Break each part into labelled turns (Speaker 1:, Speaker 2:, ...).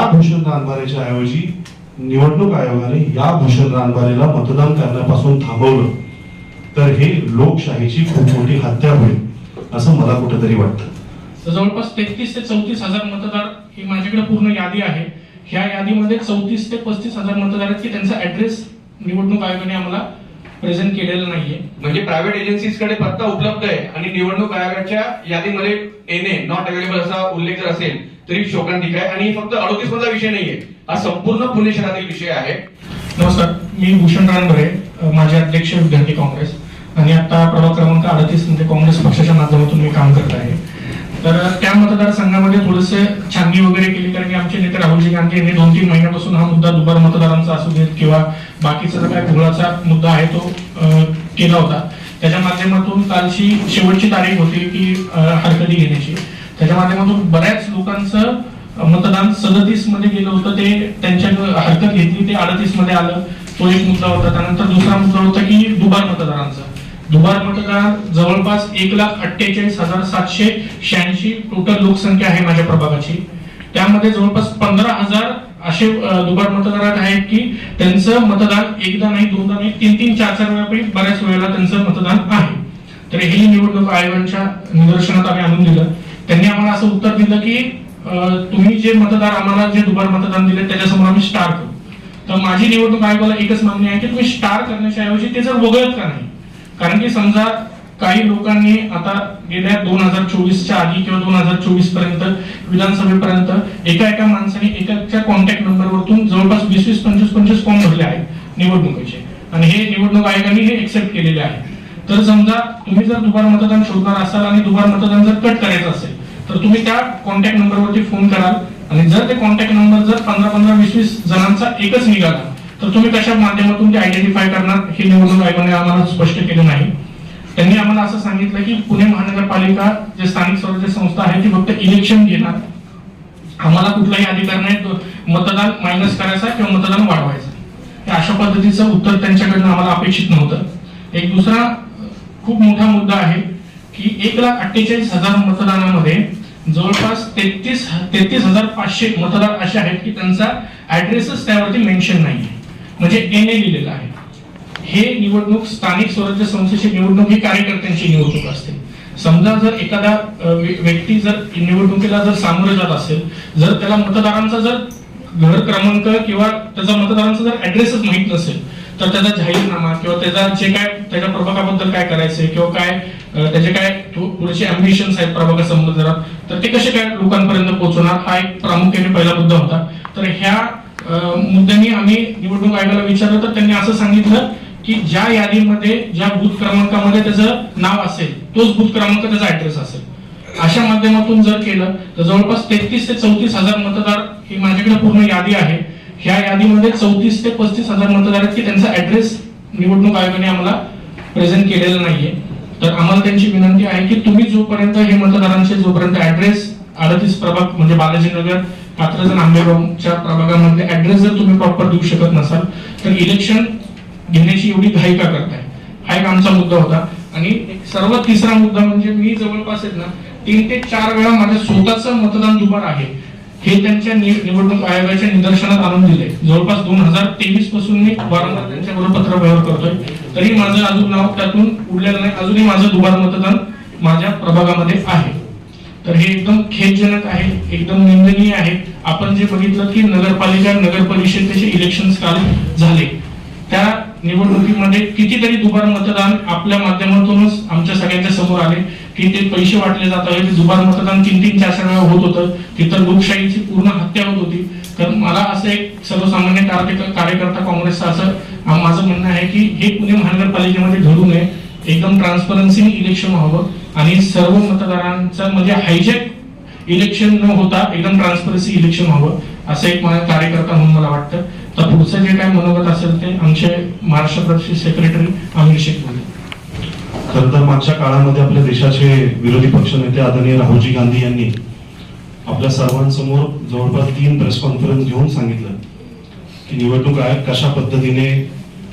Speaker 1: त्या भूषण रानभारेच्या ऐवजी निवडणूक आयोगाने या भूषण रानभारेला मतदान करण्यापासून थांबवलं तर हे लोकशाहीची खूप मोठी हत्या होईल असं मला कुठेतरी वाटतं.
Speaker 2: जवळपास 33 ते 34 हजार मतदार ही माझ्याकडे पूर्ण यादी आहे. ह्या यादीमध्ये 34 ते 35 हजार मतदार आहेत की त्यांचा ऍड्रेस निवडणूक आयोगाने आम्हाला प्रेझेंट केलेला नाहीये.
Speaker 3: म्हणजे प्रायव्हेट एजन्सीज कडे पत्ता उपलब्ध आहे आणि निवडणूक आयोगाच्या यादीमध्ये एनए नॉट अवेलेबल असा उल्लेख जर असेल तरी शोकांतिक आहे. आणि फक्त 38 मधला विषय नाहीये, हा संपूर्ण पुणे शहरातील विषय आहे.
Speaker 2: नमस्कार, मी भूषण रानभारे, माजी अध्यक्ष विद्यार्थी काँग्रेस आणि आता प्रभाग क्रमांक 38 मध्ये काँग्रेस पक्षाच्या माध्यमातून मी काम करत आहे. तर त्या मतदारसंघामध्ये थोडेसे छाननी वगैरे केली, कारण की आमचे नेते राहुलजी गांधी यांनी 2-3 महिन्यापासून हा मुद्दा दुबार मतदारांचा असू देत किंवा बाकीचा जो काय घोळाचा मुद्दा आहे तो केला होता. त्याच्या माध्यमातून कालची शेवटची तारीख होती की हरकती घेण्याची. त्याच्या माध्यमातून बऱ्याच लोकांचं मतदान 37 मध्ये गेलं होतं, ते त्यांच्या हरकत घेतली, ते 38 मध्ये आलं. तो एक मुद्दा होता. त्यानंतर दुसरा मुद्दा होता की दुबार मतदारांचा. दुबार मतदार जवळपास 1,48,786 टोटल लोकसंख्या आहे माझ्या प्रभागाची. त्यामध्ये जवळपास 15,000 असे दुबार मतदार आहेत की त्यांचं मतदान एकदा नाही, दोनदा नाही, 3-3, 4-4 वेळापैकी बऱ्याच वेळेला त्यांचं मतदान आहे. तर हे निवडणूक आयोगाच्या निदर्शनात आम्ही आणून दिलं. त्यांनी आम्हाला असं उत्तर दिलं की तुम्ही जे मतदार आम्हाला जे दुबार मतदान दिले त्याच्यासमोर आम्ही स्टार करू. तर माझी निवडणूक आयोगाला एकच मागणी आहे की तुम्ही स्टार करण्याच्या ऐवजी ते जर वगळत का नाही. कारण की समजा काही लोकांनी आता गेल्या 2024च्या आधी किंवा 2024 पर्यंत विधानसभेपर्यंत एका माणसाने एकाच्या कॉन्टॅक्ट नंबरवरून जवळपास 20-25 फॉर्म भरले आहेत निवडणुकीचे आणि हे निवडणूक आयोगाने हे एक्सेप्ट केलेले आहे. तर समजा तुम्ही जर दुबार मतदान शोधणार असाल आणि दुबार मतदान जर कट करायचं असेल तर तुम्ही त्या कॉन्टॅक्ट नंबरवरती फोन कराल आणि जर ते कॉन्टॅक्ट नंबर जर 15-20 जणांचा एकच निघाला तर तुम्ही कशा माध्यमातून ते आयडेंटिफाय करणार हे निवडणूक आयोगाने आम्हाला स्पष्ट केलं नाही. त्यांनी आम्हाला असं सांगितलं की पुणे महानगरपालिका जे स्थानिक स्वराज्य संस्था आहे ती फक्त इलेक्शन घेणार, आम्हाला कुठलाही अधिकार नाही मतदान मायनस करायचा किंवा मतदान वाढवायचं. हे अशा पद्धतीचं उत्तर त्यांच्याकडनं आम्हाला अपेक्षित नव्हतं. एक दुसरा खूप मोठा मुद्दा आहे की 1,48,000 मतदानामध्ये जवळपास 33,500 मतदार असे आहेत की त्यांचा ऍड्रेसच त्यावरती मेन्शन नाही, म्हणजे एनए लिहिलेला आहे. हे निवडणूक स्थानिक स्वराज्य संस्थेची निवडणूक ही कार्यकर्त्यांची निवडणूक असते. समजा जर एखादा व्यक्ती जर निवडणुकीला जर सामोरे जात असेल, जर त्याला मतदारांचा जर घर क्रमांक किंवा त्याचा मतदारांचा जर ऍड्रेसच माहित नसेल तर त्याचा जाहीरनामा किंवा त्याचा जे काय त्याच्या प्रभागाबद्दल काय करायचंय किंवा काय त्याचे काय पुढचे अम्बिशन्स आहेत प्रभागासंबंधात तर ते कसे काय लोकांपर्यंत पोहोचवणार, हा एक प्रामुख्याने पहिला मुद्दा होता. तर ह्या मुद्द्यांनी आम्ही निवडणूक आयोगाला विचारलं तर त्यांनी असं सांगितलं की ज्या यादीमध्ये ज्या बूथ क्रमांकामध्ये त्याचं नाव असेल तोच बूथ क्रमांक त्याचा ऍड्रेस असेल. अशा माध्यमातून जर केलं तर जवळपास 33 ते 34 हजार मतदार ही माझ्याकडे पूर्ण यादी आहे. ह्या यादीमध्ये 34 ते 35 हजार मतदार आहेत की त्यांचा ऍड्रेस निवडणूक आयोगाने आम्हाला प्रेझेंट केलेला नाहीये. तर आम्हाला त्यांची विनंती आहे की तुम्ही जोपर्यंत हे मतदारांचे जोपर्यंत ऍड्रेस 38 प्रभाग म्हणजे बालाजीनगर, कात्रज, आंबेगावच्या प्रभागामधले ऍड्रेस जर तुम्ही प्रॉपर देऊ शकत नसाल तर इलेक्शन घेण्याची एवढी घाई का करताय, हा एक आमचा मुद्दा होता. आणि सर्वात तिसरा मुद्दा म्हणजे मी जवळपास आहेत ना 3 ते 4 वेळा माझ्या स्वतःचं मतदान दुबार आहे हे त्यांच्या निवडणूक आयोगाच्या निदर्शनात आणून दिले. जवळपास 2023 पासून मी वारंवार त्यांच्याबरोबर पत्रव्यवहार करतोय, तरी माझं अजून नाव त्यातून उडलेलं नाही. अजूनही माझं दुबार मतदान माझ्या प्रभागामध्ये आहे. तर हे एकदम खेदजनक आहे, एकदम निंदनीय आहे. आपण जे बघितलं की नगरपालिका नगर परिषदेचे इलेक्शन काल झाले, त्या निवडणुकीमध्ये कितीतरी दुबार मतदान आपल्या माध्यमातूनच आमच्या सगळ्यांच्या समोर आले की ते पैसे वाटले जात आहेत. दुबार मतदान 3-3, 4-4 वेळा होत होतं, तिथं लोकशाहीची पूर्ण हत्या होत होती. तर मला असं एक सर्वसामान्य कार्यकर्ता काँग्रेसचं असं माझं म्हणणं आहे की हे पुणे महानगरपालिकेमध्ये घडू नये. एकदम ट्रान्सपरन्सी इलेक्शन व्हावं आणि सर्व मतदारांचं म्हणजे हायजॅक इलेक्शन न होता एकदम ट्रान्सपरन्सी इलेक्शन व्हावं असं एक माझा कार्यकर्ता म्हणून मला वाटतं. तर पुढचं जे काय मनोगत असेल ते आमचे महाराष्ट्र प्रदेश सेक्रेटरी आमिर शेख बोलले.
Speaker 1: खरं तर मागच्या काळामध्ये आपल्या देशाचे विरोधी पक्षनेते आदरणीय राहुलजी गांधी यांनी आपल्या सर्वांसमोर जवळपास 3 प्रेस कॉन्फरन्स घेऊन सांगितलं की निवडणूक आयोग कशा पद्धतीने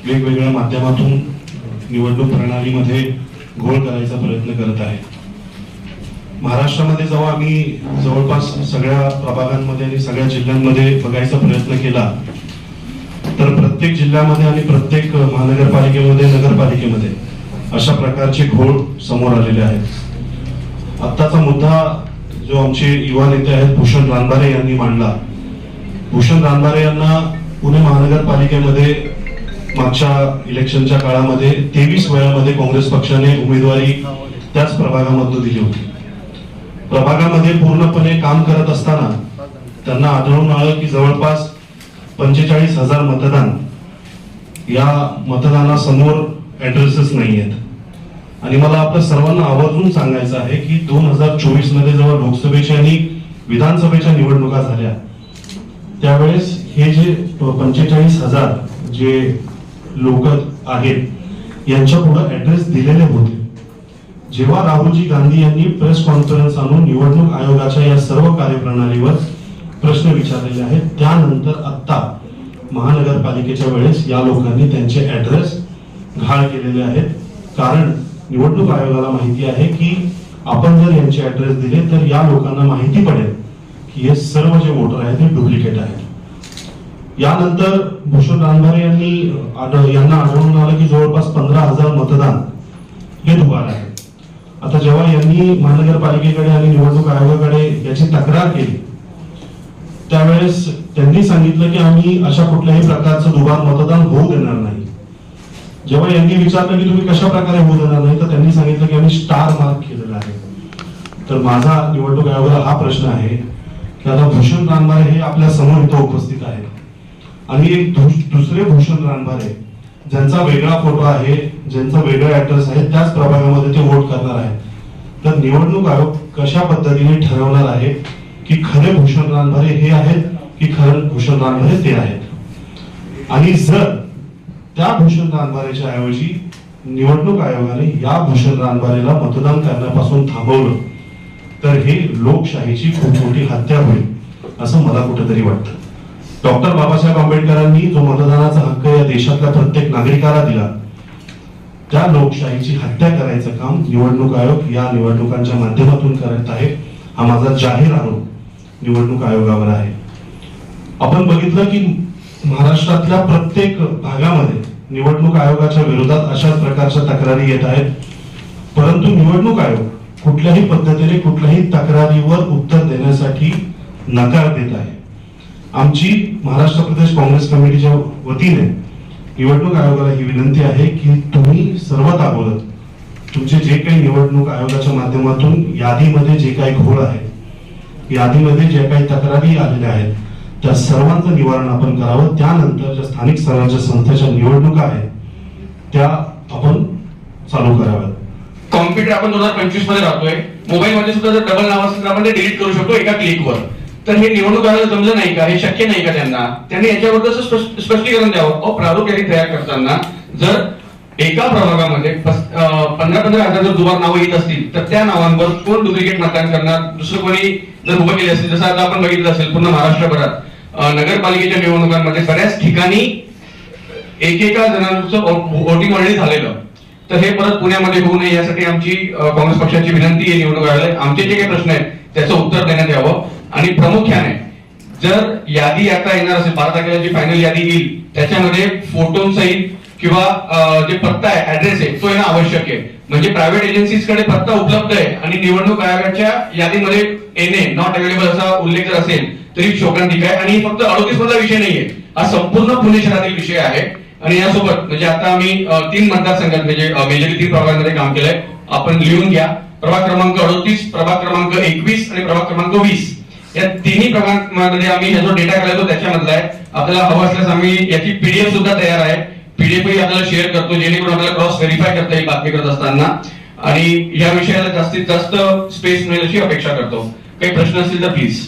Speaker 1: वेगवेगळ्या माध्यमातून निवडणूक प्रणालीमध्ये घोळ करायचा प्रयत्न करत आहे. महाराष्ट्रामध्ये जेव्हा आम्ही जवळपास सगळ्या प्रभागांमध्ये आणि सगळ्या जिल्ह्यांमध्ये बघायचा प्रयत्न केला, तर प्रत्येक जिल्ह्यामध्ये आणि प्रत्येक महानगरपालिकेमध्ये, नगरपालिकेमध्ये अशा प्रकारचे घोळ समोर आलेले आहेत. आत्ताचा मुद्दा जो आमचे युवा नेते आहेत भूषण रानबारे यांनी मांडला. भूषण रानबारे यांना पुणे महानगरपालिकेमध्ये मागच्या इलेक्शनच्या काळामध्ये 23 वेळामध्ये काँग्रेस पक्षाने उमेदवारी त्याच प्रभागामधून दिली होती. प्रभागामध्ये पूर्णपणे काम करत असताना त्यांना आढळून आलं की जवळपास 45,000 मतदान या मतदानासमोर ऍड्रेसेस नाही आहेत. आणि मला आपल्या सर्वांना आवर्जून सांगायचं आहे की 2024 मध्ये जेव्हा लोकसभेच्या आणि विधानसभेच्या निवडणुका झाल्या त्यावेळेस हे जे 45,000 जे लोक आहेत यांच्या पुढे ऍड्रेस दिलेले होते. जेव्हा राहुलजी गांधी यांनी प्रेस कॉन्फरन्स आणून निवडणूक आयोगाच्या या सर्व कार्यप्रणालीवर प्रश्न विचारलेले आहेत, त्यानंतर आता महानगरपालिकेच्या वेळेस या लोकांनी त्यांचे ऍड्रेस घाळ केलेले आहेत. कारण निवडणूक आयोगाला माहिती आहे की आपण जर यांचे ऍड्रेस दिले तर या लोकांना माहिती पडेल की हे सर्व जे वोटर आहेत ते डुप्लिकेट आहेत. यानंतर भूषण रानबारे यांना आढळून आलं की जवळपास 15,000 मतदान हे दुबार आहे. आता जेव्हा यांनी महानगरपालिकेकडे आणि निवडणूक आयोगाकडे याची तक्रार केली त्यावेळेस त्यांनी सांगितलं की आम्ही अशा कुठल्याही प्रकारचं दुबार मतदान होऊ देणार नाही. जेव्हा यांनी विचारलं की तुम्ही कशा प्रकारे होऊ देणार नाही तर त्यांनी सांगितलं की आम्ही स्टार मार्क केलेला आहे. तर माझा निवडणूक आयोगाला हा प्रश्न आहे की आता भूषण रानबारे हे आपल्या समोर इथं उपस्थित आहेत आणि एक दुसरे भूषण रानबारे ज्यांचा वेगळा फोटो आहे, ज्यांचा वेगळा ऍड्रेस आहे, त्याच प्रभागामध्ये ते वोट करणार आहेत. तर निवडणूक आयोग कशा पद्धतीने ठरवणार आहे की खरे भूषण रानबारे हे आहेत की खरे भूषण रानबारे ते आहेत. आणि जर त्या भूषण रानबारेच्या ऐवजी निवडणूक आयोगाने या भूषण रानबारेला मतदान करण्यापासून थांबवलं तर हे लोकशाहीची खूप मोठी हत्या होईल असं मला कुठेतरी वाटतं. डॉक्टर बाबासाहेब आंबेडकरांनी जो मतदानाचा हक्क या देशातल्या प्रत्येक नागरिकाला दिला त्या लोकशाहीची हत्या करायचं काम निवडणूक आयोग या निवडणुकांच्या माध्यमातून करत आहे. हा माझा जाहीर आरोप निवडणूक आयोगावर आहे. आपण बघितलं की महाराष्ट्रातल्या प्रत्येक भागामध्ये निवडणूक आयोगाच्या विरोधात अशाच प्रकारच्या तक्रारी येत आहेत, परंतु निवडणूक आयोग कुठल्याही पद्धतीने कुठल्याही तक्रारीवर उत्तर देण्यासाठी नकार देत आहे. आमची महाराष्ट्र प्रदेश काँग्रेस कमिटीच्या वतीने निवडणूक आयोगाला ही विनंती आहे की तुम्ही सर्वात अगोदर तुमचे जे काही निवडणूक आयोगाच्या माध्यमातून यादीमध्ये जे काही घोळ आहे, यादीमध्ये जे काही तक्रारी आलेल्या आहेत त्या सर्वांचं निवारण आपण करावं. त्यानंतर ज्या स्थानिक स्वराज्य संस्थेच्या निवडणुका आहेत त्या आपण चालू कराव्यात.
Speaker 3: कॉम्प्युटर आपण 2025 मध्ये राहतोय. मोबाईल मध्ये सुद्धा जर डबल नाव असेल तर आपण ते डिलीट करू शकतो एका क्लिकवर. तर हे निवडणूक आयोगाला जमलं नाही का? हे शक्य नाही का त्यांनी याच्याबद्दल स्पष्टीकरण द्यावं. प्रारूप यादी तयार करताना जर एका प्रभागामध्ये 15,000 जर दुबार नावं येत असतील तर त्या नावांवर कोण डुप्लिकेट मतदान करणार? दुसरं कोणी जर उभं केले असेल, जसं आता आपण बघितलं असेल पूर्ण महाराष्ट्रभरात नगरपालिकेच्या निवडणुकांमध्ये बऱ्याच ठिकाणी एकेका जणांचं वोटिंग ऑलरेडी झालेलं. तर हे परत पुण्यामध्ये होऊ नये यासाठी आमची काँग्रेस पक्षाची विनंती आहे निवडणूक आयोगाला. आमचे जे काही प्रश्न आहेत त्याचं उत्तर देण्यात यावं. आणि प्रामुख्याने जर यादी आता येणार असेल 12 तारखेला जी फायनल यादी येईल त्याच्यामध्ये फोटोसहित किंवा जे पत्ता आहे, ऍड्रेस आहे तो येणं आवश्यक आहे. म्हणजे प्रायव्हेट एजन्सीज कडे पत्ता उपलब्ध आहे आणि निवडणूक आयोगाच्या यादीमध्ये येणे नॉट अवेलेबल असा उल्लेख जर असेल तरी शोकांतिक आहे. आणि फक्त 38 मधला विषय नाहीये, हा संपूर्ण पुणे शहरातील विषय आहे. आणि यासोबत म्हणजे आता आम्ही 3 मतदारसंघात म्हणजे मेजरली 3 प्रभागांमध्ये काम केलंय. आपण लिहून घ्या. प्रभाग क्रमांक 38, प्रभाग क्रमांक 21 आणि प्रभाग क्रमांक 20 या तिन्ही प्रभागांमध्ये आम्ही हा जो डेटा काढतो त्याच्यामधला आहे. आपल्याला हवं असल्यास आम्ही याची पीडीएफ सुद्धा तयार आहे. पीडीएफ ही आपल्याला शेअर करतो जेणेकरून आपल्याला क्रॉस व्हेरीफाय करता येईल बातमी करत असताना. आणि या विषयाला जास्तीत जास्त स्पेस मिळेल अशी अपेक्षा करतो. काही प्रश्न असतील तर प्लीज.